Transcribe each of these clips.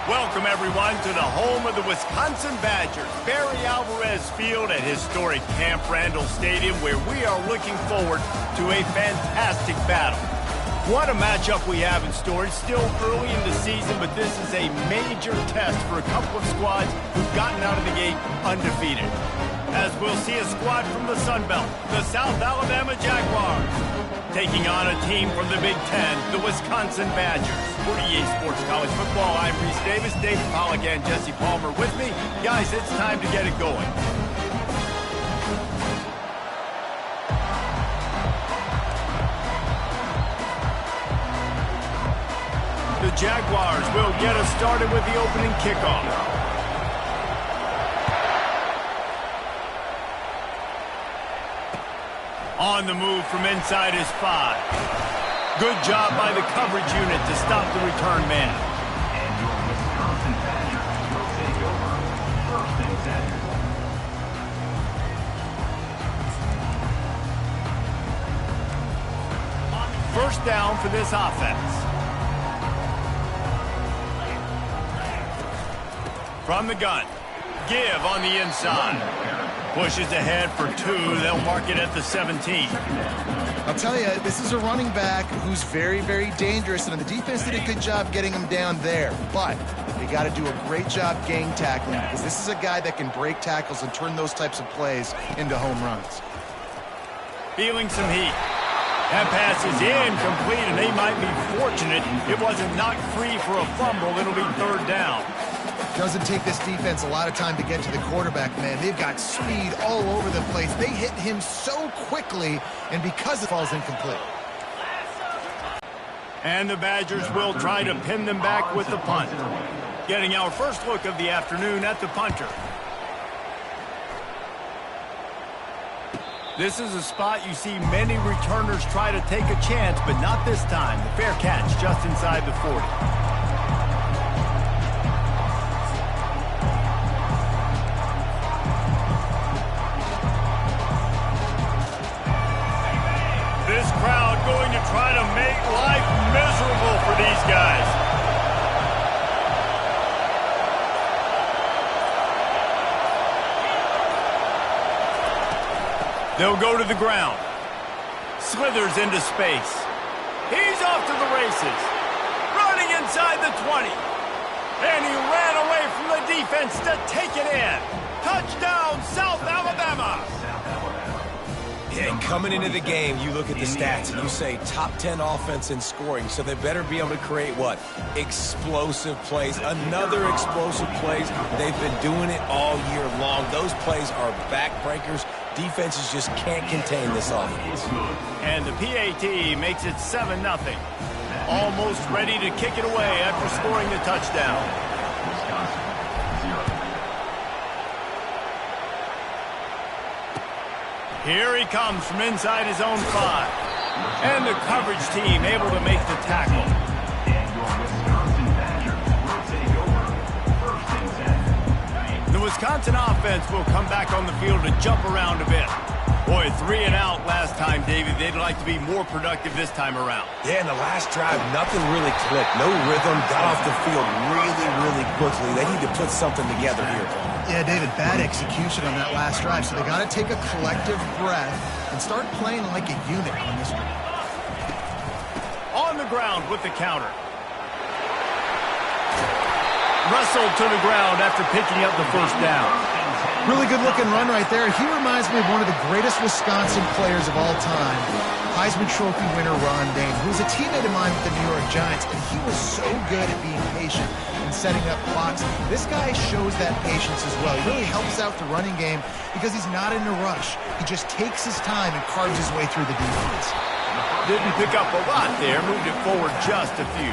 Welcome, everyone, to the home of the Wisconsin Badgers, Barry Alvarez Field at historic Camp Randall Stadium, where we are looking forward to a fantastic battle. What a matchup we have in store. It's still early in the season, but this is a major test for a couple of squads who've gotten out of the gate undefeated. As we'll see a squad from the Sun Belt, the South Alabama Jaguars, taking on a team from the Big Ten, the Wisconsin Badgers. For EA Sports College Football, I'm Reese Davis, David Pollack, and Jesse Palmer with me. Guys, it's time to get it going. The Jaguars will get us started with the opening kickoff. On the move from inside his 5. Good job by the coverage unit to stop the return man. And your Wisconsin Badgers will take over first and 10. First down for this offense. From the gun. Give on the inside. Pushes ahead for 2. They'll mark it at the 17. I'll tell you, this is a running back who's very, very dangerous, and the defense did a good job getting him down there. But they got to do a great job gang tackling, because this is a guy that can break tackles and turn those types of plays into home runs. Feeling some heat. That pass is incomplete, and they might be fortunate it wasn't knocked free for a fumble. It'll be third down. Doesn't take this defense a lot of time to get to the quarterback, man. They've got speed all over the place. They hit him so quickly, and because it falls incomplete. And the Badgers will try to pin them back with the punt. Getting our first look of the afternoon at the punter. This is a spot you see many returners try to take a chance, but not this time. The fair catch just inside the 40. This crowd going to try to make life miserable for these guys. They'll go to the ground. Slithers into space. He's off to the races. Running inside the 20. And he ran away from the defense to take it in. Touchdown, South Alabama. Yeah, coming into the game, you look at the stats and you say top 10 offense in scoring, so they better be able to create what? Explosive plays. Another explosive plays. They've been doing it all year long. Those plays are backbreakers. Defenses just can't contain this offense. And the PAT makes it 7-0. Almost ready to kick it away after scoring the touchdown. Here he comes from inside his own 5. And the coverage team able to make the tackle. And your Wisconsin Badgers will take over first and 10. The Wisconsin offense will come back on the field to jump around a bit. Boy, 3 and out last time, David. They'd like to be more productive this time around. Yeah, in the last drive, nothing really clicked. No rhythm, got off the field really, really quickly. They need to put something together here. Yeah, David, bad execution on that last drive, so they got to take a collective breath and start playing like a unit on this one. On the ground with the counter. Wrestled to the ground after picking up the first down. Really good-looking run right there. He reminds me of one of the greatest Wisconsin players of all time, Heisman Trophy winner Ron Dayne, who was a teammate of mine with the New York Giants, and he was so good at being patient and setting up blocks. This guy shows that patience as well. He really helps out the running game because he's not in a rush. He just takes his time and carves his way through the defense. Didn't pick up a lot there, moved it forward just a few.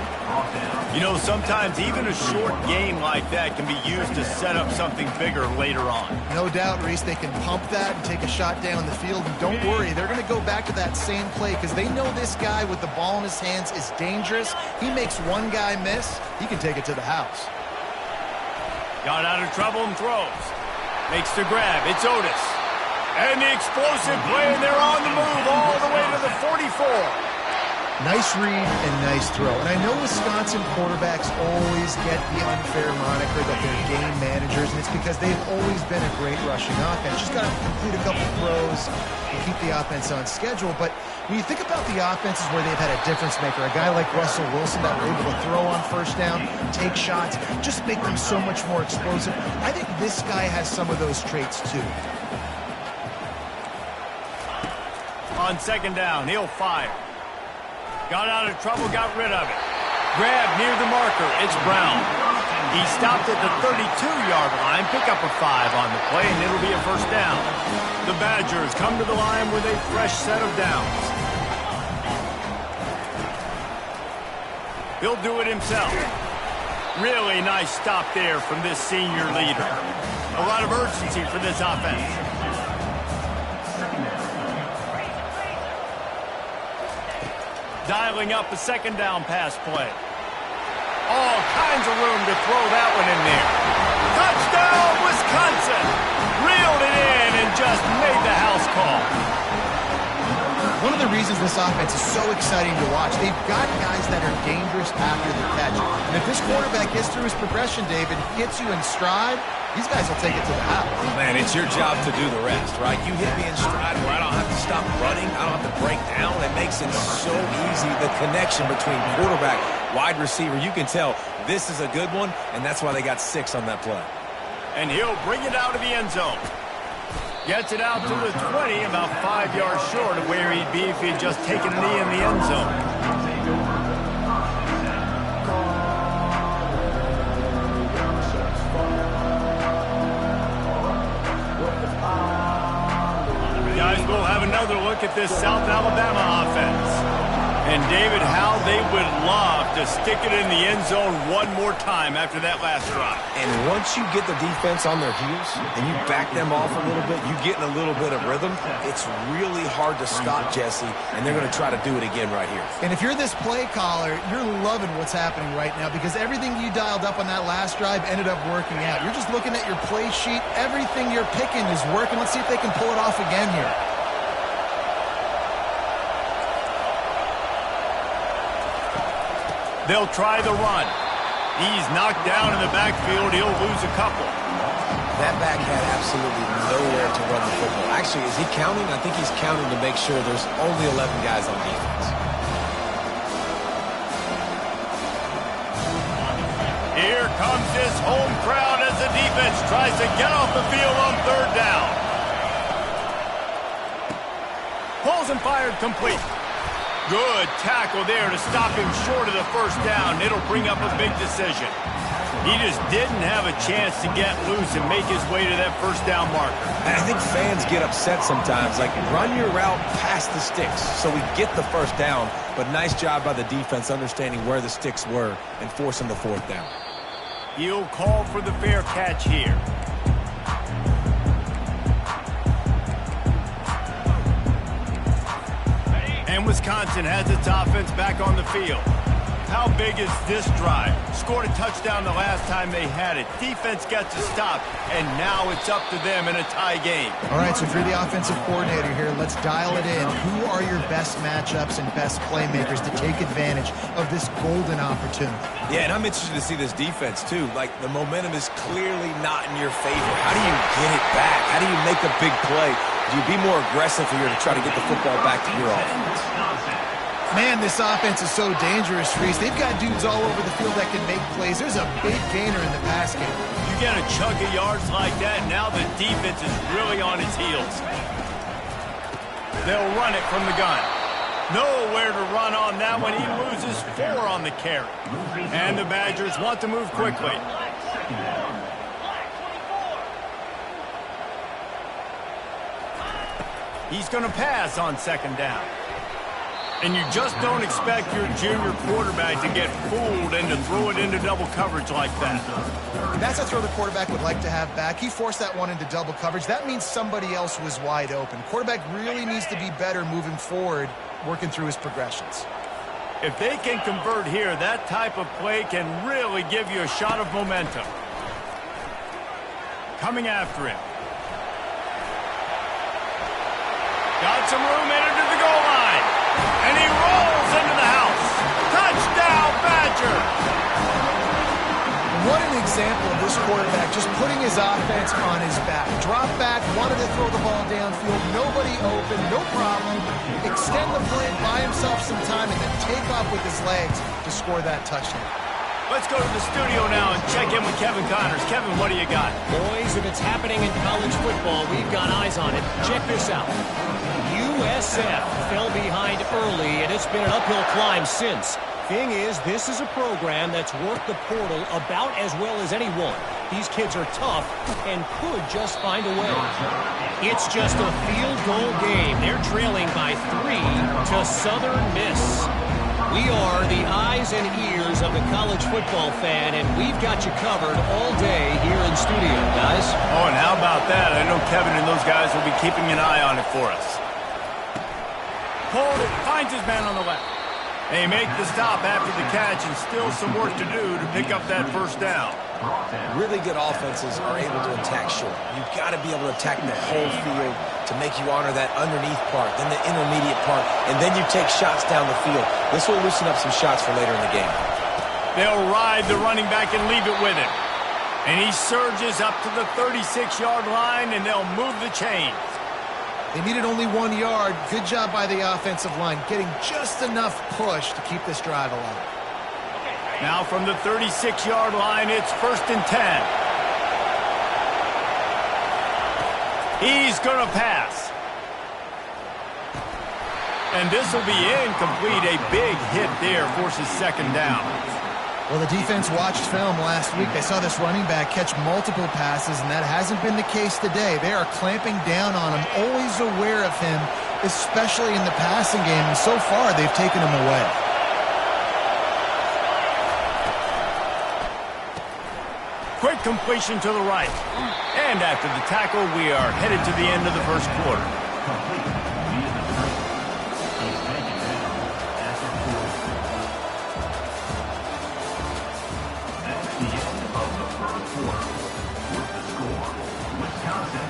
You know, sometimes even a short game like that can be used to set up something bigger later on. No doubt, Reese, they can pump that and take a shot down the field. And don't worry, they're going to go back to that same play because they know this guy with the ball in his hands is dangerous. He makes one guy miss, he can take it to the house. Got out of trouble and throws. Makes the grab. It's Otis. And the explosive play, and they're on the move all the way to the 44. Nice read and nice throw. And I know Wisconsin quarterbacks always get the unfair moniker that they're game managers, and it's because they've always been a great rushing offense. Just got to complete a couple throws and keep the offense on schedule. But when you think about the offenses where they've had a difference maker, a guy like Russell Wilson that were able to throw on first down, take shots, just make them so much more explosive, I think this guy has some of those traits too. On second down, he'll fire. Got out of trouble, got rid of it. Grab near the marker, it's Brown. He stopped at the 32-yard line, pick up a 5 on the play, and it'll be a first down. The Badgers come to the line with a fresh set of downs. He'll do it himself. Really nice stop there from this senior leader. A lot of urgency for this offense. Dialing up a second down pass play. All kinds of room to throw that one in there. Touchdown, Wisconsin! Reeled it in and just made the house call. One of the reasons this offense is so exciting to watch, they've got guys that are dangerous after the catch. And if this quarterback gets through his progression, David, hits you in stride, these guys will take it to the house. Man, it's your job to do the rest, right? You hit me in stride where I don't have to stop running. I don't have to break down. It makes it so easy. The connection between quarterback, wide receiver, you can tell this is a good one, and that's why they got 6 on that play. And he'll bring it out of the end zone. Gets it out to the 20, about 5 yards short of where he'd be if he'd just taken a knee in the end zone. Guys, we'll have another look at this South Alabama offense. And, David, how they would love to stick it in the end zone one more time after that last drive. And once you get the defense on their heels and you back them off a little bit, you get in a little bit of rhythm, it's really hard to stop, Jesse, and they're going to try to do it again right here. And if you're this play caller, you're loving what's happening right now because everything you dialed up on that last drive ended up working out. You're just looking at your play sheet. Everything you're picking is working. Let's see if they can pull it off again here. They'll try the run. He's knocked down in the backfield. He'll lose a couple. That back had absolutely nowhere to run the football. Actually, is he counting? I think he's counting to make sure there's only 11 guys on defense. Here comes this home crowd as the defense tries to get off the field on third down. Pulls and fired complete. Good tackle there to stop him short of the first down. It'll bring up a big decision. He just didn't have a chance to get loose and make his way to that first down marker. And I think fans get upset sometimes, like run your route past the sticks so we get the first down, but nice job by the defense understanding where the sticks were and forcing the fourth down. He'll call for the fair catch here. And Wisconsin has its offense back on the field. How big is this drive? Scored a touchdown the last time they had it. Defense gets a stop, and now it's up to them in a tie game. All right, so if you're the offensive coordinator here, let's dial it in. Who are your best matchups and best playmakers to take advantage of this golden opportunity? Yeah, and I'm interested to see this defense, too. Like, the momentum is clearly not in your favor. How do you get it back? How do you make a big play? Do you be more aggressive here to try to get the football back to your offense? Man, this offense is so dangerous, Reese. They've got dudes all over the field that can make plays. There's a big gainer in the pass game. You get a chunk of yards like that, now the defense is really on its heels. They'll run it from the gun. Nowhere to run on that one. He loses 4 on the carry. And the Badgers want to move quickly. He's going to pass on second down. And you just don't expect your junior quarterback to get fooled and to throw it into double coverage like that. That's a throw the quarterback would like to have back. He forced that one into double coverage. That means somebody else was wide open. Quarterback really needs to be better moving forward, working through his progressions. If they can convert here, that type of play can really give you a shot of momentum. Coming after him. Got some room in into the goal line. And he rolls into the house. Broncos quarterback just putting his offense on his back. Drop back, wanted to throw the ball downfield, nobody open, no problem. Extend the play, buy himself some time, and then take off with his legs to score that touchdown. Let's go to the studio now and check in with Kevin Connors. Kevin, what do you got? Boys, if it's happening in college football, we've got eyes on it. Check this out. USF fell behind early, and it's been an uphill climb since. Thing is, this is a program that's worked the portal about as well as anyone. These kids are tough and could just find a way. It's just a field goal game. They're trailing by 3 to Southern Miss. We are the eyes and ears of the college football fan, and we've got you covered all day here in studio, guys. Oh, and how about that? I know Kevin and those guys will be keeping an eye on it for us. Hold it, finds his man on the left. They make the stop after the catch, and still some work to do to pick up that first down. Really good offenses are able to attack short. You've got to be able to attack the whole field to make you honor that underneath part, then the intermediate part, and then you take shots down the field. This will loosen up some shots for later in the game. They'll ride the running back and leave it with him. And he surges up to the 36-yard line, and they'll move the chains. They needed only 1 yard. Good job by the offensive line, getting just enough push to keep this drive alive. Now from the 36-yard line, it's 1st and 10. He's going to pass. And this will be incomplete. A big hit there forces 2nd down. Well, the defense watched film last week. They saw this running back catch multiple passes, and that hasn't been the case today. They are clamping down on him, always aware of him, especially in the passing game, and so far they've taken him away. Quick completion to the right. And after the tackle, we are headed to the end of the first quarter. Complete. Via the 30. He's taken down at the 40. That's the end of the first quarter. With the score, Wisconsin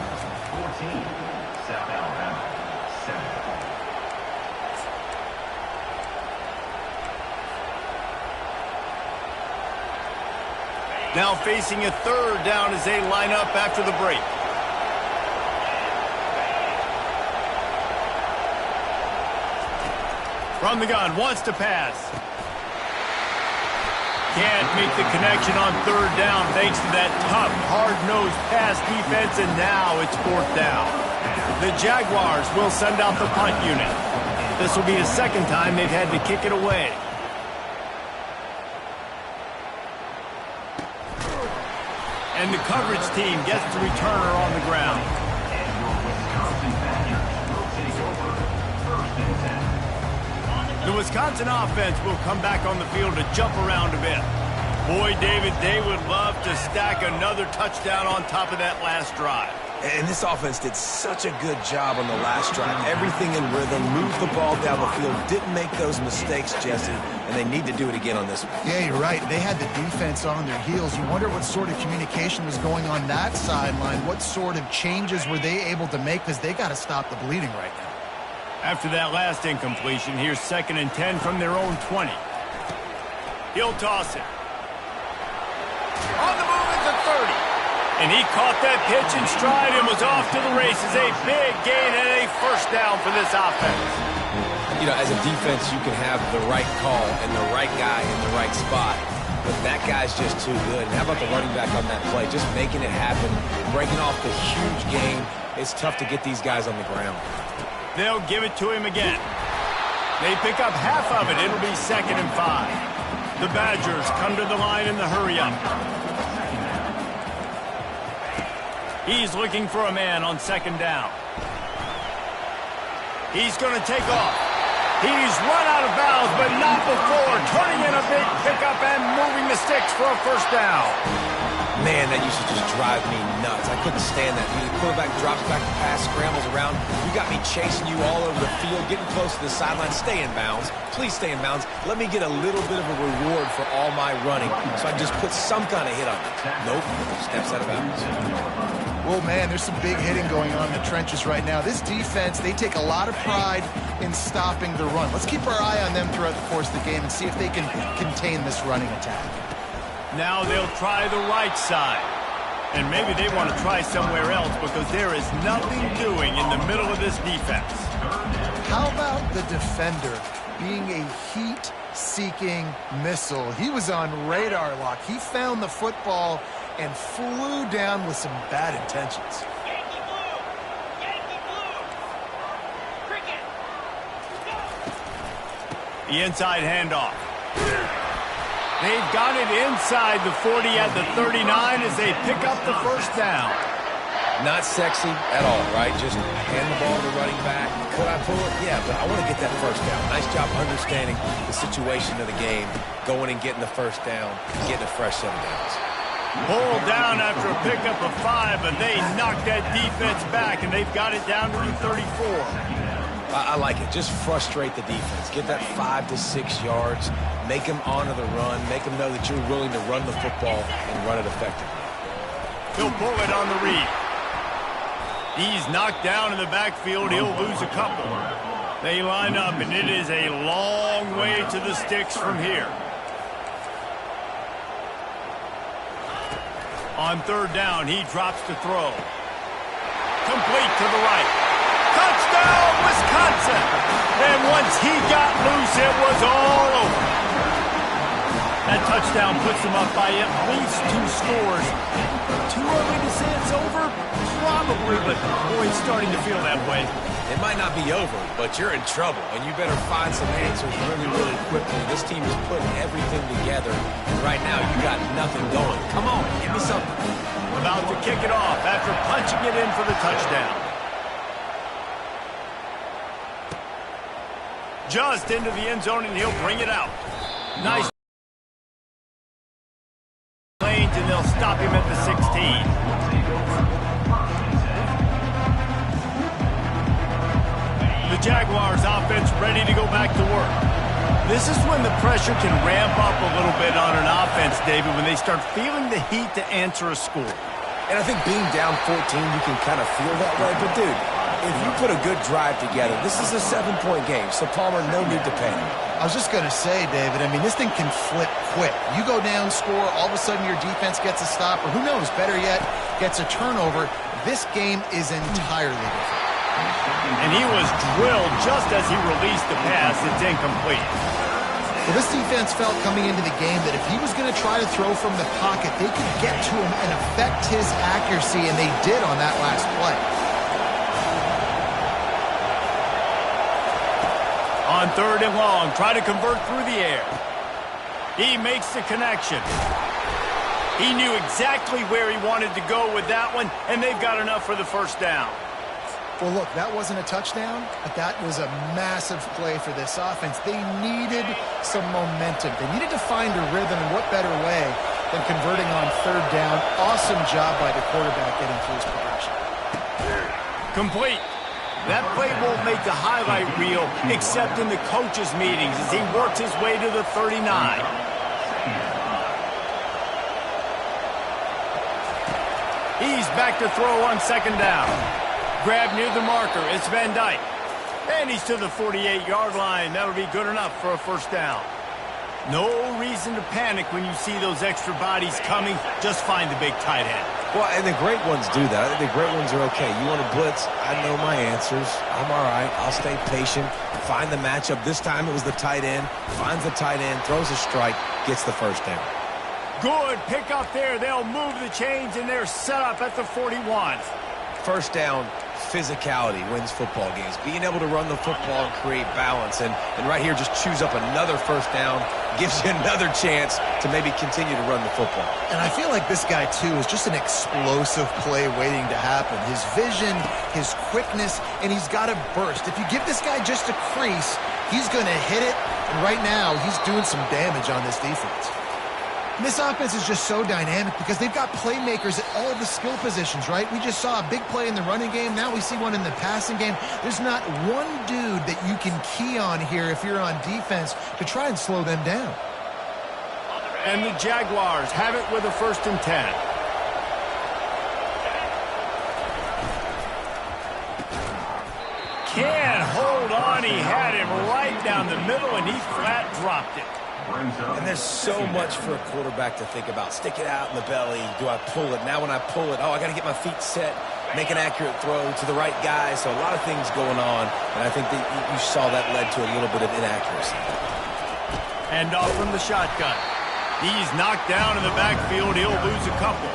14, South Alabama 7. Now facing a 3rd down as they line up after the break. From the gun, wants to pass. Can't make the connection on 3rd down thanks to that tough, hard-nosed pass defense, and now it's 4th down. The Jaguars will send out the punt unit. This will be the 2nd time they've had to kick it away. And the coverage team gets the returner on the ground. And your Wisconsin Badgers will take over 1st and 10. The Wisconsin offense will come back on the field to jump around a bit. Boy, David, they would love to stack another touchdown on top of that last drive. And this offense did such a good job on the last drive. Everything in rhythm, moved the ball down the field, didn't make those mistakes, Jesse, and they need to do it again on this one. Yeah, you're right. They had the defense on their heels. You wonder what sort of communication was going on that sideline. What sort of changes were they able to make, because they got to stop the bleeding right now. After that last incompletion, here's 2nd and 10 from their own 20. He'll toss it. On the move at the 30. And he caught that pitch in stride and was off to the races. A big gain and a 1st down for this offense. You know, as a defense, you can have the right call and the right guy in the right spot, but that guy's just too good. And how about the running back on that play? Just making it happen, breaking off the huge gain. It's tough to get these guys on the ground. They'll give it to him again. They pick up half of it. It'll be 2nd and 5. The Badgers come to the line in the hurry-up. He's looking for a man on 2nd down. He's going to take off. He's run out of bounds, but not before turning in a big pickup and moving the sticks for a 1st down. Man, that used to just drive me nuts. I couldn't stand that. The quarterback drops back to pass, scrambles around. You got me chasing you all over the field, getting close to the sideline. Stay in bounds. Please stay in bounds. Let me get a little bit of a reward for all my running so I can just put some kind of hit on it. Nope, steps out of bounds. Well, man, there's some big hitting going on in the trenches right now. This defense, they take a lot of pride in stopping the run. Let's keep our eye on them throughout the course of the game and see if they can contain this running attack. Now they'll try the right side. And maybe they want to try somewhere else because there is nothing doing in the middle of this defense. How about the defender being a heat-seeking missile? He was on radar lock. He found the football and flew down with some bad intentions. Yankee blue! Yankee blue! Cricket! The inside handoff. They've got it inside the 40 at the 39 as they pick up the first down. Not sexy at all, right? Just hand the ball to the running back. Could I pull it? Yeah, but I want to get that first down. Nice job understanding the situation of the game, going and getting the first down, getting a fresh set of downs. Pulled down after a pickup of 5, but they knocked that defense back, and they've got it down to the 34. I like it. Just frustrate the defense. Get that 5 to 6 yards. Make them honor the run. Make them know that you're willing to run the football and run it effectively. He'll pull it on the read. He's knocked down in the backfield. He'll lose a couple. They line up, and it is a long way to the sticks from here. On third down, he drops to throw. Complete to the right. Touchdown, Wisconsin! And once he got loose, it was all over. That touchdown puts them up by at least 2 scores. Too early to say it's over? Probably, but boy, it's starting to feel that way. It might not be over, but you're in trouble, and you better find some answers really, really quickly. This team is putting everything together, and right now you got nothing going. Come on, give me something. About to kick it off after punching it in for the touchdown. Just into the end zone, and he'll bring it out. Nice. Lanes, and they'll stop him at the 16. The Jaguars offense ready to go back to work. This is when the pressure can ramp up a little bit on an offense, David, when they start feeling the heat to answer a score. And I think being down 14, you can kind of feel that way. But, dude, if you put a good drive together, this is a 7-point game. So, Palmer, no need to panic. I was just going to say, David, I mean, this thing can flip quick. You go down, score, all of a sudden your defense gets a stop, or who knows, better yet, gets a turnover. This game is entirely different. And he was drilled just as he released the pass. It's incomplete. Well, this defense felt coming into the game that if he was going to try to throw from the pocket, they could get to him and affect his accuracy, and they did on that last play. On third and long, try to convert through the air. He makes the connection. He knew exactly where he wanted to go with that one, and they've got enough for the first down. Well, look, that wasn't a touchdown, but that was a massive play for this offense. They needed some momentum. They needed to find a rhythm, and what better way than converting on third down. Awesome job by the quarterback getting through his progression. Complete. That play won't make the highlight reel except in the coaches' meetings as he works his way to the 39. He's back to throw on second down. Grab near the marker. It's Van Dyke. And he's to the 48-yard line. That'll be good enough for a first down. No reason to panic when you see those extra bodies coming. Just find the big tight end. Well, and the great ones do that. I think the great ones are okay. You want to blitz? I know my answers. I'm all right. I'll stay patient. Find the matchup. This time it was the tight end. Finds the tight end, throws a strike, gets the first down. Good pick up there. They'll move the chains, and they're set up at the 41. First down, physicality wins football games. Being able to run the football and create balance. And right here, just choose up another first down. Gives you another chance to maybe continue to run the football. And I feel like this guy, too, is just an explosive play waiting to happen. His vision, his quickness, and he's got a burst. If you give this guy just a crease, he's going to hit it. And right now, he's doing some damage on this defense. And this offense is just so dynamic because they've got playmakers at all the skill positions, right? We just saw a big play in the running game. Now we see one in the passing game. There's not one dude that you can key on here if you're on defense to try and slow them down. And the Jaguars have it with a 1st and 10. Can't hold on. He had him right down the middle, and he flat dropped it. And there's so much for a quarterback to think about. Stick it out in the belly. Do I pull it? Now when I pull it, oh, I got to get my feet set, make an accurate throw to the right guy. So a lot of things going on, and I think that you saw that led to a little bit of inaccuracy. And off from the shotgun. He's knocked down in the backfield. He'll lose a couple.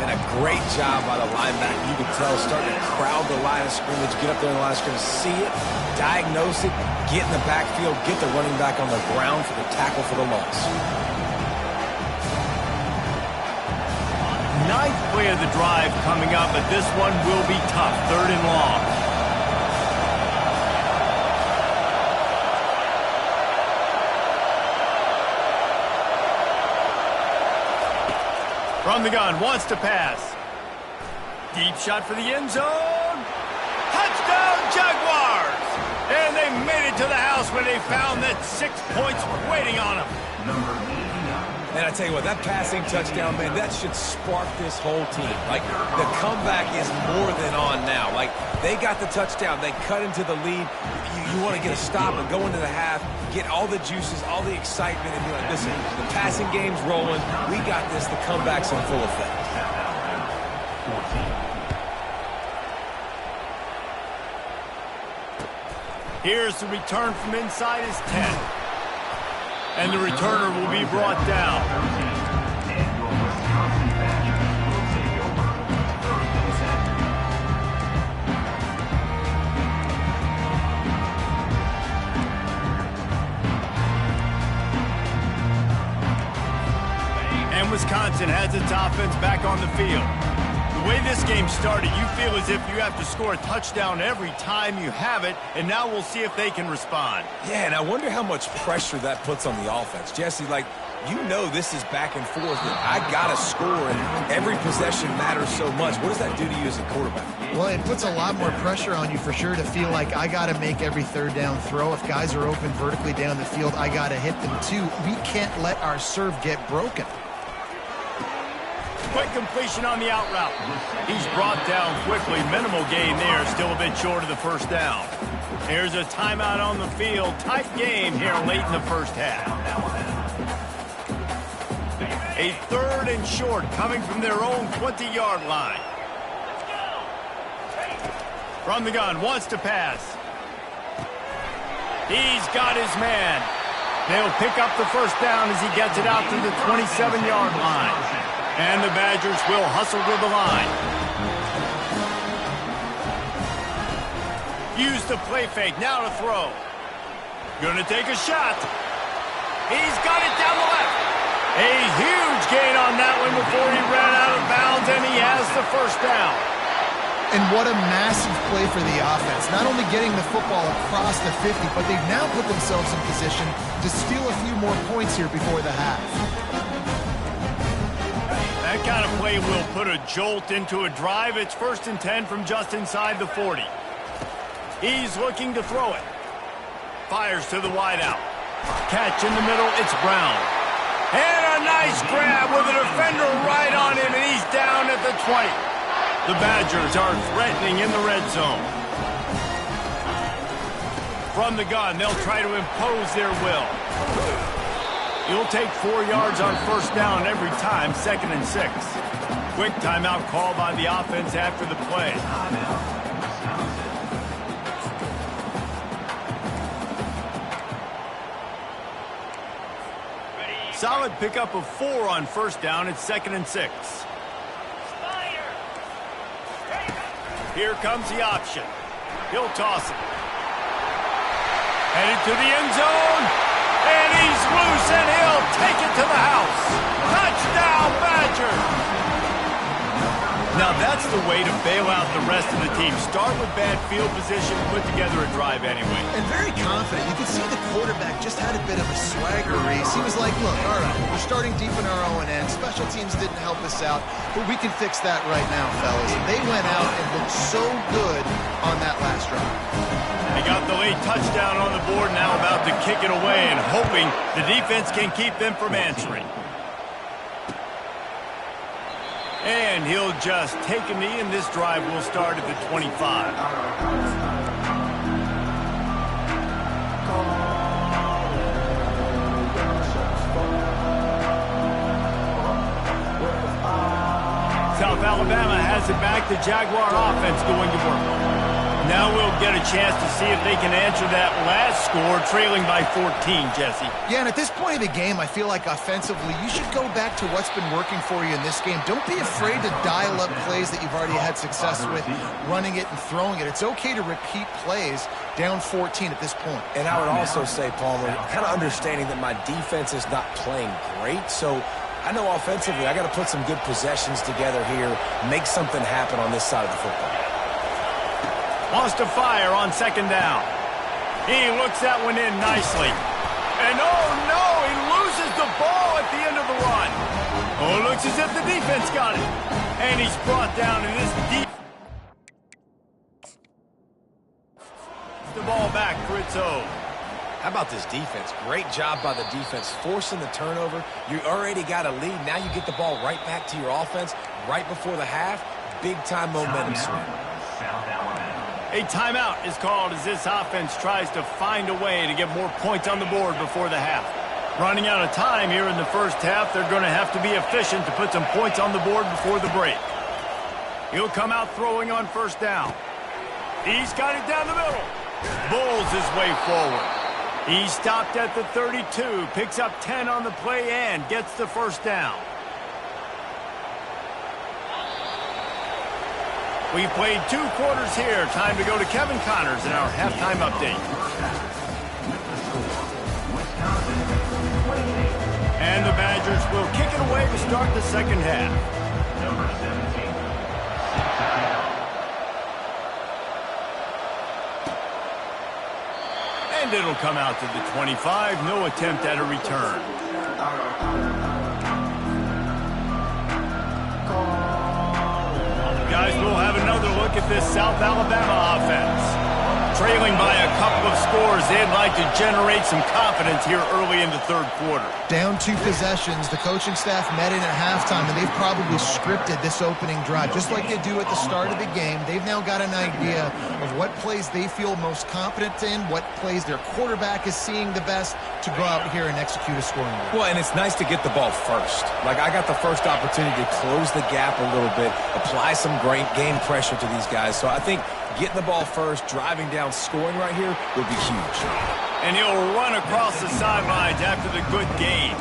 And a great job by the linebacker. You can tell starting to crowd the line of scrimmage, get up there in the line of scrimmage, see it, diagnose it, get in the backfield, get the running back on the ground for the tackle for the loss. Ninth play of the drive coming up, but this one will be tough. 3rd and long. From the gun, wants to pass. Deep shot for the end zone. Touchdown, Jaguars! And they made it to the house when they found that 6 points waiting on them. Number 89. And I tell you what, that passing touchdown, man, that should spark this whole team. Like, the comeback is more than on now. Like, they got the touchdown. They cut into the lead. You want to get a stop and go into the half, get all the juices, all the excitement, and be like, listen, the passing game's rolling. We got this. The comeback's in full effect. Here's the return from inside his 10. And the returner will be brought down. And your Wisconsin Badgers will take over 3rd and 10. And Wisconsin has its offense back on the field. The way this game started, you feel as if you have to score a touchdown every time you have it, and now we'll see if they can respond. Yeah, and I wonder how much pressure that puts on the offense. Jesse, like, you know this is back and forth, and I got to score, and every possession matters so much. What does that do to you as a quarterback? Well, it puts a lot more pressure on you for sure to feel like I got to make every 3rd down throw. If guys are open vertically down the field, I got to hit them too. We can't let our serve get broken. Quick completion on the out route. He's brought down quickly. Minimal gain there. Still a bit short of the 1st down. Here's a timeout on the field. Tight game here late in the 1st half. A 3rd and short coming from their own 20-yard line. From the gun, wants to pass. He's got his man. They'll pick up the 1st down as he gets it out to the 27-yard line. And the Badgers will hustle to the line. Use the play fake, now to throw. Gonna take a shot. He's got it down the left. A huge gain on that one before he ran out of bounds, and he has the 1st down. And what a massive play for the offense. Not only getting the football across the 50, but they've now put themselves in position to steal a few more points here before the half. That kind of play will put a jolt into a drive. It's 1st and 10 from just inside the 40. He's looking to throw it. Fires to the wideout. Catch in the middle, it's Brown. And a nice grab with a defender right on him, and he's down at the 20. The Badgers are threatening in the red zone. From the gun, they'll try to impose their will. You'll take 4 yards on 1st down every time, 2nd and 6. Quick timeout call by the offense after the play. Solid pickup of 4 on 1st down. It's 2nd and 6. Here comes the option. He'll toss it. Headed to the end zone. And he's loose, and he'll take it to the house. Touchdown, Badgers! Now that's the way to bail out the rest of the team. Start with bad field position, put together a drive anyway. And very confident. You could see the quarterback just had a bit of a swagger race. He was like, look, all right, we're starting deep in our own end. Special teams didn't help us out, but we can fix that right now, fellas. And they went out and looked so good on that last drive. They got the late touchdown on the board, now about to kick it away and hoping the defense can keep them from answering. And he'll just take a knee, and this drive will start at the 25. Alabama has it back. The Jaguar offense going to work. Now we'll get a chance to see if they can answer that last score, trailing by 14, Jesse. Yeah, and at this point of the game, I feel like offensively, you should go back to what's been working for you in this game. Don't be afraid to dial up plays that you've already had success with, running it and throwing it. It's okay to repeat plays down 14 at this point. And I would also say, Palmer, kind of understanding that my defense is not playing great, so I know offensively I got to put some good possessions together here, make something happen on this side of the football. Wants to fire on second down. He looks that one in nicely. And oh no, he loses the ball at the end of the run. Oh, looks as if the defense got it. And he's brought down in this deep. The ball back for its own. How about this defense? Great job by the defense, forcing the turnover. You already got a lead. Now you get the ball right back to your offense right before the half. Big-time momentum swing. A timeout is called as this offense tries to find a way to get more points on the board before the half. Running out of time here in the first half, they're going to have to be efficient to put some points on the board before the break. He'll come out throwing on first down. He's got it down the middle. Bulls his way forward. He stopped at the 32, picks up 10 on the play and gets the first down. We played 2 quarters here. Time to go to Kevin Connors in our halftime update. And the Badgers will kick it away to start the second half. Number 17. And it'll come out to the 25. No attempt at a return. Guys, we'll have another look at this South Alabama offense. Trailing by a couple of scores, they'd like to generate some confidence here early in the third quarter. Down 2 possessions, the coaching staff met in at halftime, and they've probably scripted this opening drive. Just like they do at the start of the game, they've now got an idea of what plays they feel most confident in, what plays their quarterback is seeing the best to go out here and execute a scoring drive. Well, and it's nice to get the ball first. Like, I got the first opportunity to close the gap a little bit, apply some great game pressure to these guys. So I think getting the ball first, driving down, scoring right here would be huge. And he'll run across the sidelines after the good gain.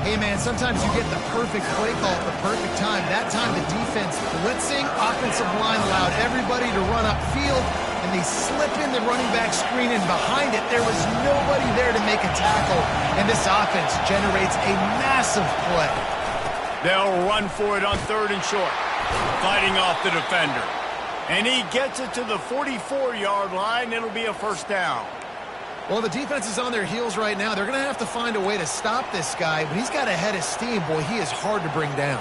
Hey, man, sometimes you get the perfect play call at the perfect time. That time the defense blitzing, offensive line allowed everybody to run upfield, and they slip in the running back screen, and behind it there was nobody there to make a tackle, and this offense generates a massive play. They'll run for it on third and short, fighting off the defender. And he gets it to the 44-yard line. It'll be a first down. Well, the defense is on their heels right now. They're going to have to find a way to stop this guy, but he's got a head of steam. Boy, he is hard to bring down.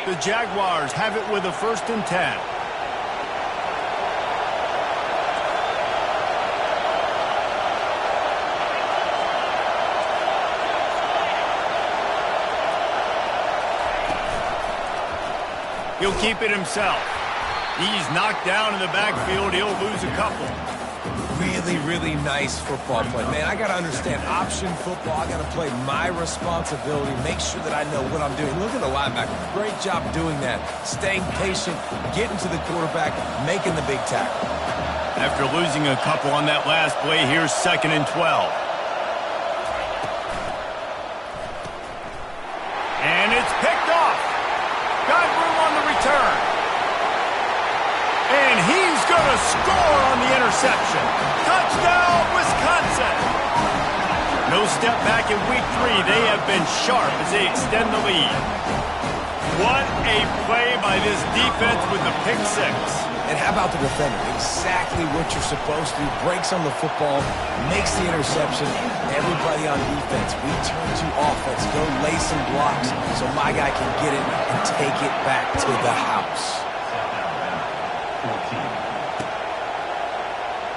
The Jaguars have it with a 1st and 10. He'll keep it himself. He's knocked down in the backfield. He'll lose a couple. Really, really nice football play. Man, I got to understand option football. I got to play my responsibility, make sure that I know what I'm doing. Look at the linebacker. Great job doing that. Staying patient, getting to the quarterback, making the big tackle. After losing a couple on that last play, here's 2nd and 12. And it's picked off. Got room on the return. And he's going to score on the interception. Touchdown, Wisconsin. No step back in week 3. They have been sharp as they extend the lead. What a play by this defense with the pick 6. And how about the defender? Exactly what you're supposed to do. Breaks on the football, makes the interception. Everybody on defense, we turn to offense. Go lay some blocks so my guy can get it and take it back to the house.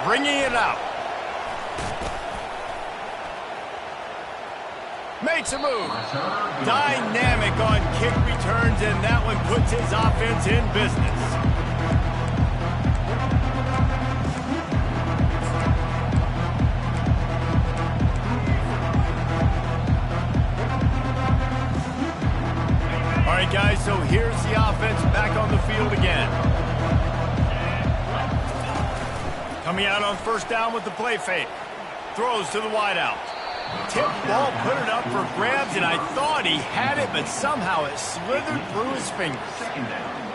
Bringing it out. Makes a move. Dynamic on kick returns, and that one puts his offense in business. so here's the offense back on the field again. Coming out on first down with the play fake. Throws to the wideout. Tip ball, put it up for grabs, and I thought he had it, but somehow it slithered through his fingers.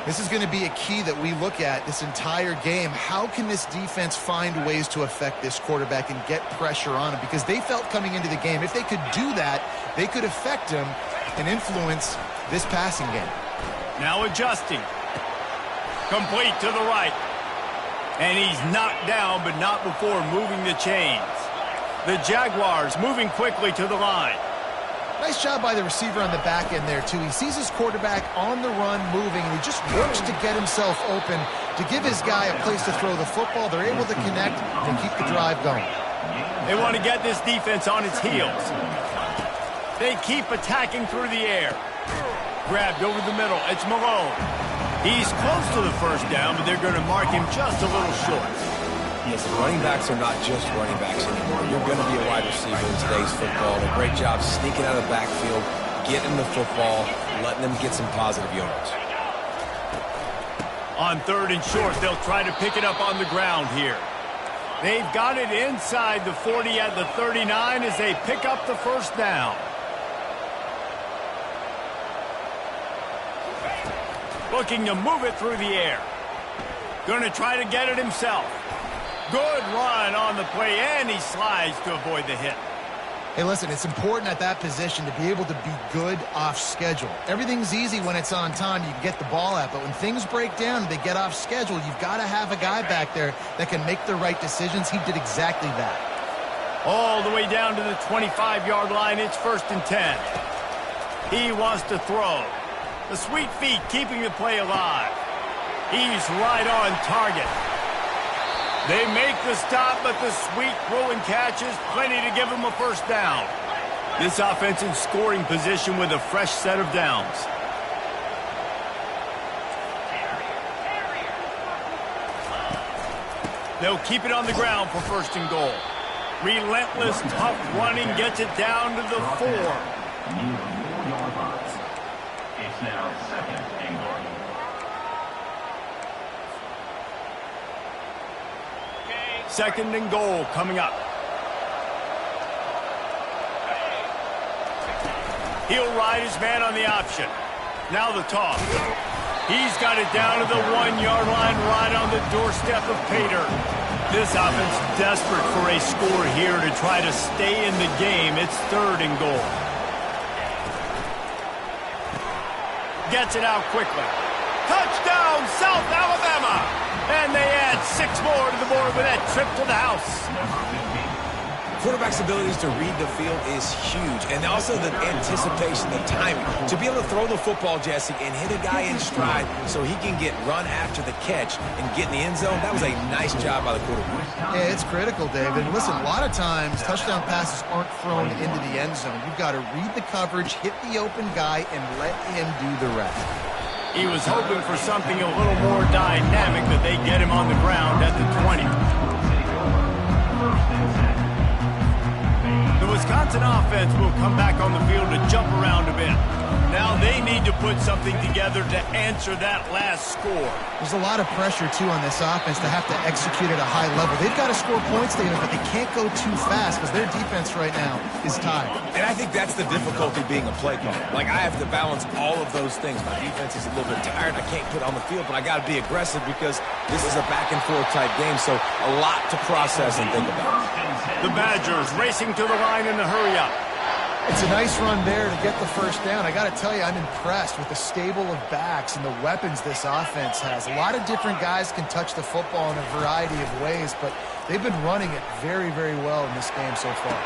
This is going to be a key that we look at this entire game. How can this defense find ways to affect this quarterback and get pressure on him? Because they felt coming into the game, if they could do that, they could affect him and influence this passing game. Now adjusting. Complete to the right. And he's knocked down, but not before moving the chains. The Jaguars moving quickly to the line. Nice job by the receiver on the back end there, too. He sees his quarterback on the run moving, and he just works to get himself open to give his guy a place to throw the football. They're able to connect and keep the drive going. They want to get this defense on its heels. They keep attacking through the air. Grabbed over the middle. It's Malone. He's close to the first down, but they're going to mark him just a little short. Yes, running backs are not just running backs anymore. You're going to be a wide receiver in today's football. A great job sneaking out of the backfield, getting the football, letting them get some positive yards. On third and short, they'll try to pick it up on the ground here. They've got it inside the 40 at the 39 as they pick up the first down. Looking to move it through the air. Going to try to get it himself. Good run on the play, and he slides to avoid the hit. Hey, listen, it's important at that position to be able to be good off schedule. Everything's easy when it's on time. You can get the ball out, but when things break down and they get off schedule, you've got to have a guy back there that can make the right decisions. He did exactly that. All the way down to the 25-yard line. It's 1st and 10. He wants to throw. The sweet feet keeping the play alive. He's right on target. They make the stop, but the sweet throw and catch is plenty to give him a first down. This offense in scoring position with a fresh set of downs. They'll keep it on the ground for 1st and goal. Relentless, tough running gets it down to the 4. It's now 2nd and goal. Second and goal coming up. He'll ride his man on the option. Now the toss. He's got it down to the 1-yard line right on the doorstep of Pater. This offense desperate for a score here to try to stay in the game. It's 3rd and goal. Gets it out quickly. Touchdown, South Alabama! And they add 6 more to the board with that trip to the house. Quarterback's abilities to read the field is huge, and also the anticipation, the timing. To be able to throw the football, Jesse, and hit a guy in stride so he can get run after the catch and get in the end zone, that was a nice job by the quarterback. Yeah, it's critical, David. Listen, a lot of times touchdown passes aren't thrown into the end zone. You've got to read the coverage, hit the open guy, and let him do the rest. He was hoping for something a little more dynamic, but they get him on the ground at the 20. The Wisconsin offense will come back on the field to jump around a bit. Now they need to put something together to answer that last score. There's a lot of pressure, too, on this offense to have to execute at a high level. They've got to score points, David, but they can't go too fast because their defense right now is tired. And I think that's the difficulty being a play caller. Like, I have to balance all of those things. My defense is a little bit tired. I can't put it on the field, but I got to be aggressive because this is a back-and-forth type game, so a lot to process and think about. The Badgers racing to the line in the hurry-up. It's a nice run there to get the first down. I got to tell you, I'm impressed with the stable of backs and the weapons this offense has. A lot of different guys can touch the football in a variety of ways, but they've been running it very, very well in this game so far.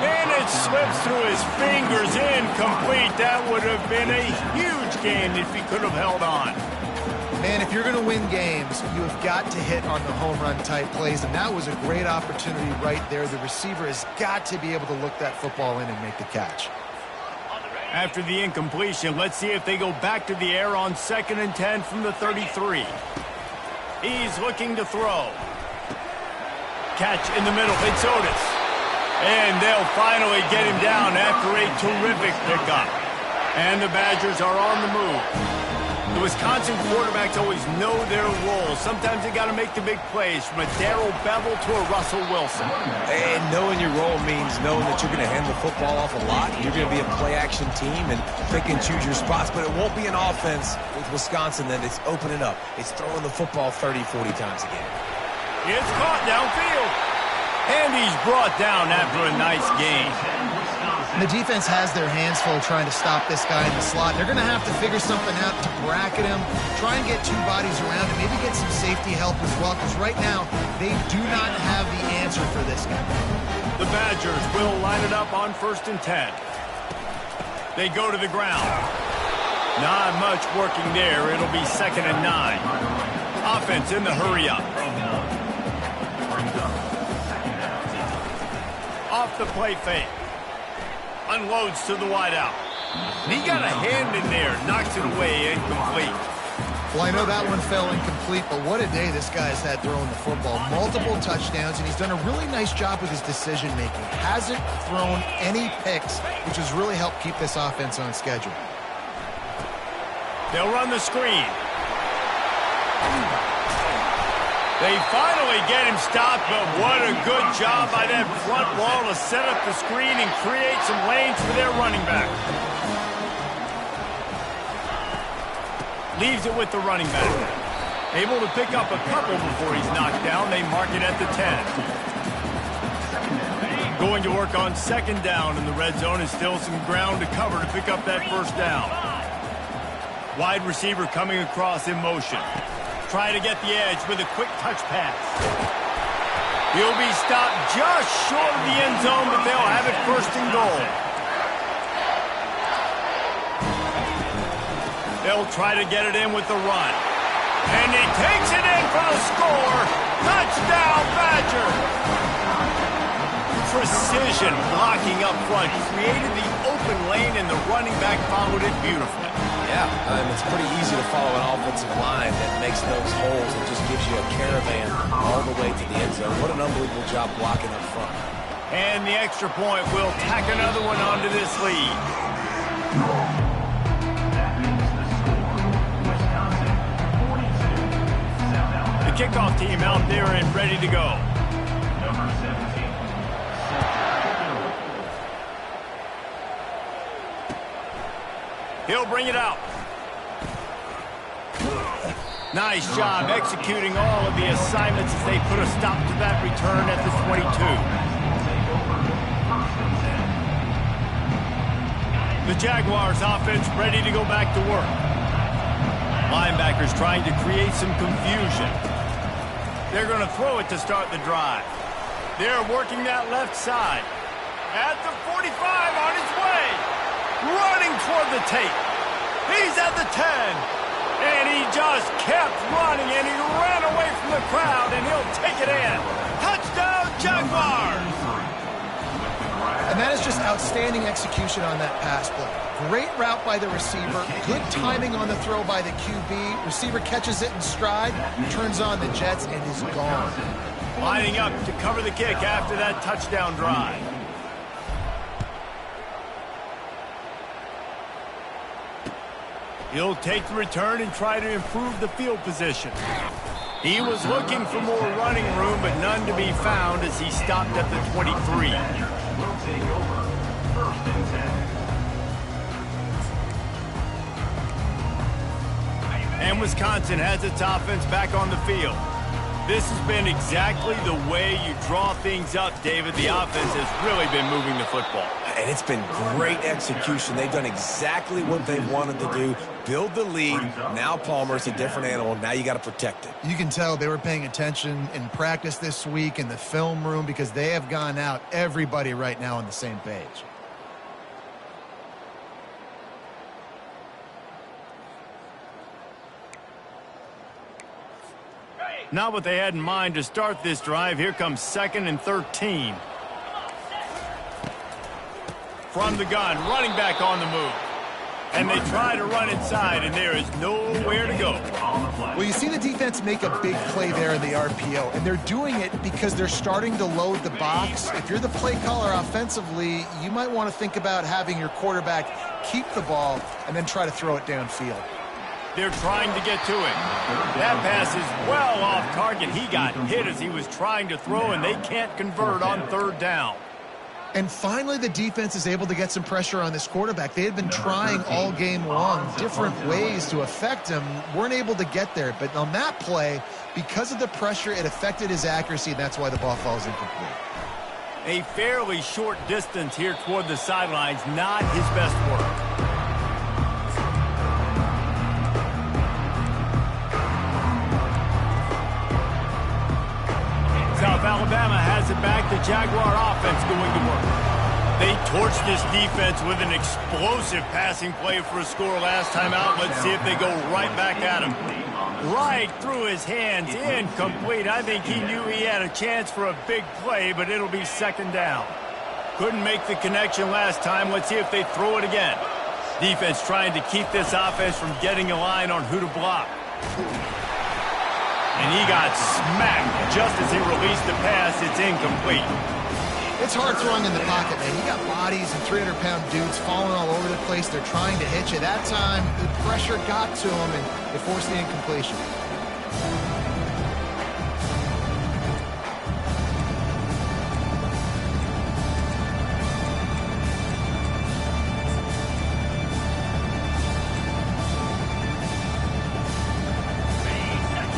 And it slips through his fingers, incomplete. That would have been a huge game if he could have held on. Man, if you're going to win games, you have got to hit on the home run type plays, and that was a great opportunity right there. The receiver has got to be able to look that football in and make the catch. After the incompletion, let's see if they go back to the air on 2nd and 10 from the 33. He's looking to throw. Catch in the middle. It's Otis. And they'll finally get him down after a terrific pickup. And the Badgers are on the move. The Wisconsin quarterbacks always know their role. Sometimes they got to make the big plays, from a Darrell Bevel to a Russell Wilson. And knowing your role means knowing that you're going to hand the football off a lot. You're going to be a play-action team and pick and choose your spots. But it won't be an offense with Wisconsin that it's opening up. It's throwing the football 30, 40 times a game. It's caught downfield. And he's brought down after a nice gain. And the defense has their hands full trying to stop this guy in the slot. They're going to have to figure something out to bracket him, try and get two bodies around him, maybe get some safety help as well, because right now they do not have the answer for this guy. The Badgers will line it up on 1st and 10. They go to the ground. Not much working there. It'll be 2nd and 9. Offense in the hurry up. Off the play fake. Unloads to the wideout. And he got a hand in there. Knocks it away. Incomplete. Well, I know that one fell incomplete, but what a day this guy's had throwing the football. Multiple touchdowns, and he's done a really nice job with his decision-making. Hasn't thrown any picks, which has really helped keep this offense on schedule. They'll run the screen. They finally get him stopped, but what a good job by that front wall to set up the screen and create some lanes for their running back. Leaves it with the running back. Able to pick up a couple before he's knocked down. They mark it at the 10. Going to work on 2nd down in the red zone, and still some ground to cover to pick up that 1st down. Wide receiver coming across in motion. Try to get the edge with a quick touch pass. He'll be stopped just short of the end zone, but they'll have it 1st and goal. They'll try to get it in with the run. And he takes it in for the score. Touchdown, Badger. Precision blocking up front. Created the open lane, and the running back followed it beautifully. Yeah, it's pretty easy to follow an offensive line that makes those holes and just gives you a caravan all the way to the end zone. What an unbelievable job blocking up front. And the extra point will tack another one onto this lead. The kickoff team out there and ready to go. Number 17. He'll bring it out. Nice job executing all of the assignments as they put a stop to that return at the 22. The Jaguars offense ready to go back to work. Linebackers trying to create some confusion. They're going to throw it to start the drive. They're working that left side. At the 45 on his way. Running toward the tape. He's at the 10. And he just kept running, and he ran away from the crowd, and he'll take it in. Touchdown, Jaguars! And that is just outstanding execution on that pass play. Great route by the receiver. Good timing on the throw by the QB. Receiver catches it in stride, turns on the jets, and is gone. Lining up to cover the kick after that touchdown drive. He'll take the return and try to improve the field position. He was looking for more running room, but none to be found as he stopped at the 23. Will take over 1st and 10. And Wisconsin has its offense back on the field. This has been exactly the way you draw things up, David. The offense has really been moving the football. And it's been great execution. They've done exactly what they wanted to do. Build the lead. Now Palmer's a different animal. Now you got to protect it. You can tell they were paying attention in practice this week in the film room because they have gone out, everybody right now on the same page. Not what they had in mind to start this drive. Here comes 2nd and 13. From the gun, running back on the move. And they try to run inside, and there is nowhere to go. Well, you see the defense make a big play there in the RPO, and they're doing it because they're starting to load the box. If you're the play caller offensively, you might want to think about having your quarterback keep the ball and then try to throw it downfield. They're trying to get to him. That pass is well off target. He got hit as he was trying to throw, and they can't convert on 3rd down. And finally, the defense is able to get some pressure on this quarterback. They had been trying all game long different ways to affect him, weren't able to get there. But on that play, because of the pressure, it affected his accuracy, and that's why the ball falls incomplete. A fairly short distance here toward the sidelines, not his best work. South Alabama has it back. The Jaguar offense going to work. They torched this defense with an explosive passing play for a score last time out. Let's see if they go right back at him. Right through his hands, incomplete. I think he knew he had a chance for a big play, but it'll be 2nd down. Couldn't make the connection last time. Let's see if they throw it again. Defense trying to keep this offense from getting a line on who to block. And he got smacked just as he released the pass. It's incomplete. It's hard throwing in the pocket, man. You got bodies and 300-pound dudes falling all over the place. They're trying to hit you. That time, the pressure got to him, and it forced the incompletion.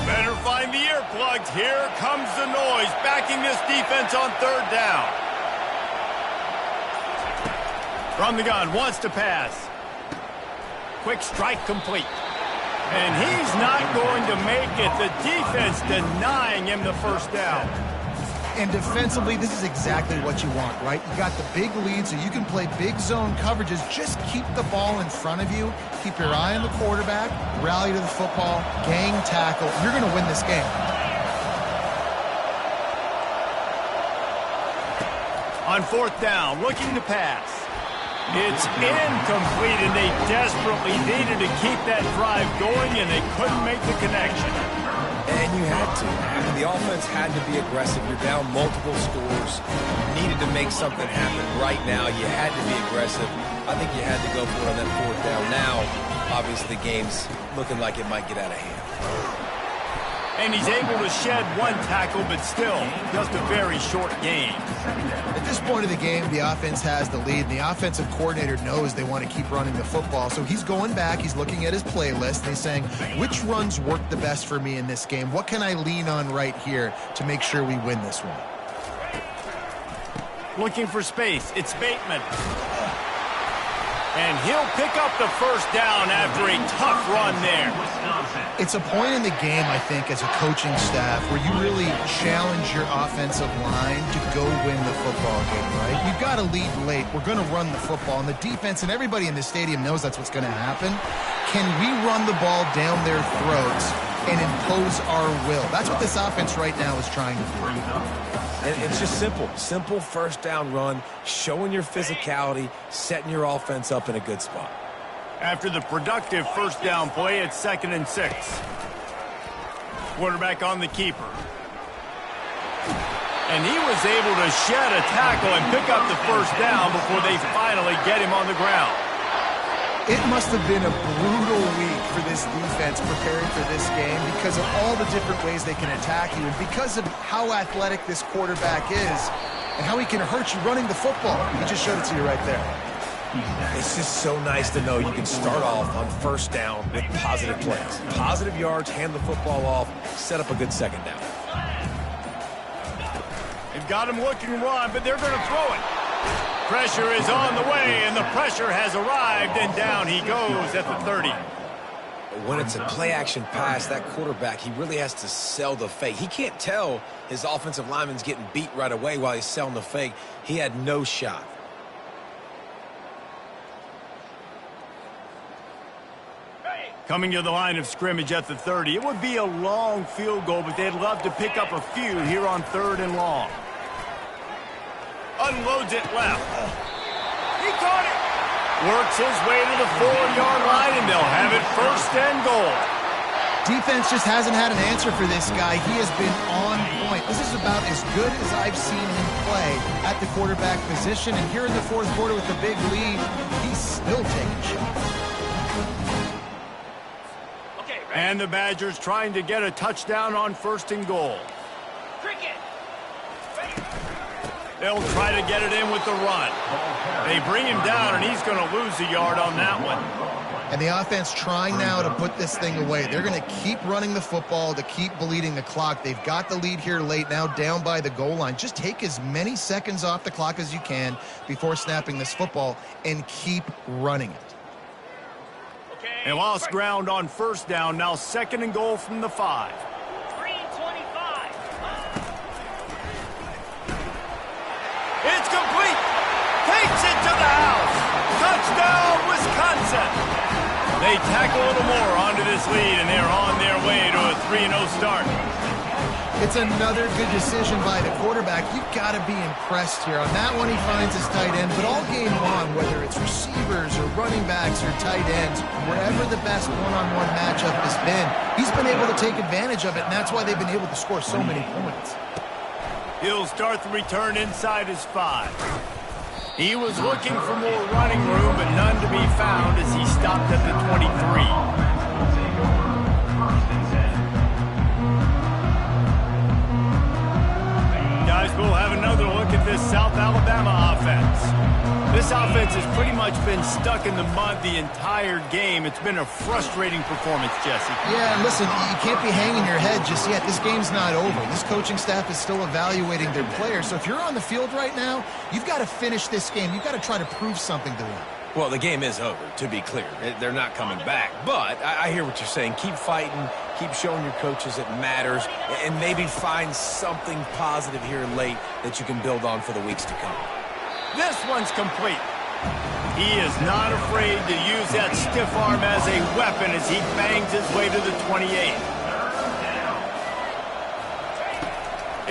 Better find the earplugs. Here comes the noise, backing this defense on 3rd down. From the gun, wants to pass. Quick strike complete. And he's not going to make it. The defense denying him the 1st down. And defensively, this is exactly what you want, right? You got the big lead, so you can play big zone coverages. Just keep the ball in front of you. Keep your eye on the quarterback. Rally to the football. Gang tackle. You're going to win this game. On 4th down, looking to pass. It's incomplete, and they desperately needed to keep that drive going, and they couldn't make the connection. And you had to. I mean, the offense had to be aggressive. You're down multiple scores. You needed to make something happen right now. You had to be aggressive. I think you had to go for it on that 4th down. Now, obviously, the game's looking like it might get out of hand. And he's able to shed 1 tackle, but still just a very short game. At this point of the game, the offense has the lead, and the offensive coordinator knows they want to keep running the football. So he's going back, he's looking at his playlist, and he's saying, which runs work the best for me in this game? What can I lean on right here to make sure we win this one? Looking for space. It's Bateman. And he'll pick up the 1st down after a tough run there. It's a point in the game, I think, as a coaching staff where you really challenge your offensive line to go win the football game, right? You've got to lead late. We're going to run the football, and the defense and everybody in the stadium knows that's what's going to happen. Can we run the ball down their throats and impose our will? That's what this offense right now is trying to do. And it's just simple 1st down run, showing your physicality, setting your offense up in a good spot. After the productive 1st down play, it's 2nd and 6. Quarterback on the keeper. And he was able to shed a tackle and pick up the 1st down before they finally get him on the ground. It must have been a brutal week for this defense preparing for this game because of all the different ways they can attack you and because of how athletic this quarterback is and how he can hurt you running the football. He just showed it to you right there. It's just so nice to know you can start off on 1st down with positive plays. Positive yards, hand the football off, set up a good 2nd down. They've got him looking to run, but they're going to throw it. Pressure is on the way, and the pressure has arrived, and down he goes at the 30. When it's a play-action pass, that quarterback, he really has to sell the fake. He can't tell his offensive lineman's getting beat right away while he's selling the fake. He had no shot. Coming to the line of scrimmage at the 30. It would be a long field goal, but they'd love to pick up a few here on 3rd and long. Unloads it left. He caught it. Works his way to the 4-yard line, and they'll have it 1st and goal. Defense just hasn't had an answer for this guy. He has been on point. This is about as good as I've seen him play at the quarterback position. And here in the 4th quarter with the big lead, he's still taking shots. And the Badgers trying to get a touchdown on 1st and goal. Cricket. They'll try to get it in with the run. They bring him down, and he's going to lose a yard on that one. And the offense trying now to put this thing away. They're going to keep running the football to keep bleeding the clock. They've got the lead here late, now down by the goal line. Just take as many seconds off the clock as you can before snapping this football and keep running it. And lost ground on 1st down, now 2nd and goal from the 5. Green 25. It's complete. Takes it to the house. Touchdown, Wisconsin. They tack a little more onto this lead, and they're on their way to a 3-0 start. It's another good decision by the quarterback. You've got to be impressed here. On that one, he finds his tight end, but all game long, whether it's receivers or running backs or tight ends, wherever the best one-on-one matchup has been, he's been able to take advantage of it, and that's why they've been able to score so many points. He'll start the return inside his 5. He was looking for more running room, but none to be found as he stopped at the 23. Guys, we'll have another look at this South Alabama offense. This offense has pretty much been stuck in the mud the entire game. It's been a frustrating performance, Jesse. Yeah, and listen, you can't be hanging your head just yet. This game's not over. This coaching staff is still evaluating their players. So if you're on the field right now, you've got to finish this game. You've got to try to prove something to them. Well, the game is over, to be clear. They're not coming back. But I hear what you're saying. Keep fighting. Keep showing your coaches it matters. And maybe find something positive here late that you can build on for the weeks to come. This one's complete. He is not afraid to use that stiff arm as a weapon as he bangs his way to the 28.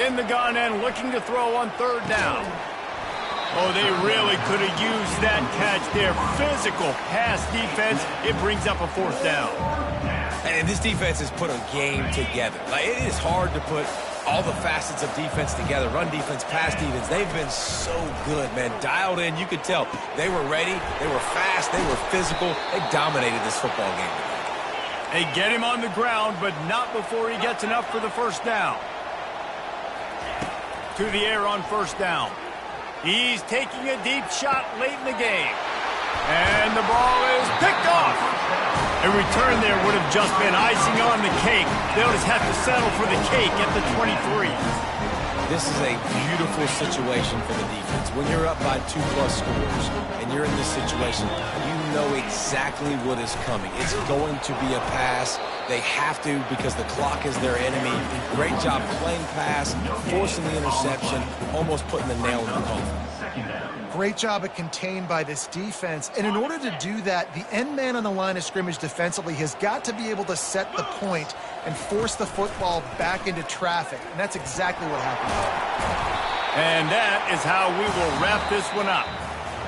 In the gun and looking to throw on 3rd down. Oh, they really could have used that catch there. Physical pass defense. It brings up a 4th down. And this defense has put a game together. Like, it is hard to put all the facets of defense together. Run defense, pass defense. They've been so good, man. Dialed in. You could tell they were ready. They were fast. They were physical. They dominated this football game. They get him on the ground, but not before he gets enough for the 1st down. To the air on 1st down. He's taking a deep shot late in the game. And the ball is picked off. A return there would have just been icing on the cake. They'll just have to settle for the cake at the 23. This is a beautiful situation for the defense. When you're up by 2+ scores and you're in this situation, you know exactly what is coming. It's going to be a pass. They have to because the clock is their enemy. Great job playing pass, forcing the interception, almost putting the nail in the coffin. Great job at contained by this defense. And in order to do that, the end man on the line of scrimmage defensively has got to be able to set the point and force the football back into traffic. And that's exactly what happened. And that is how we will wrap this one up.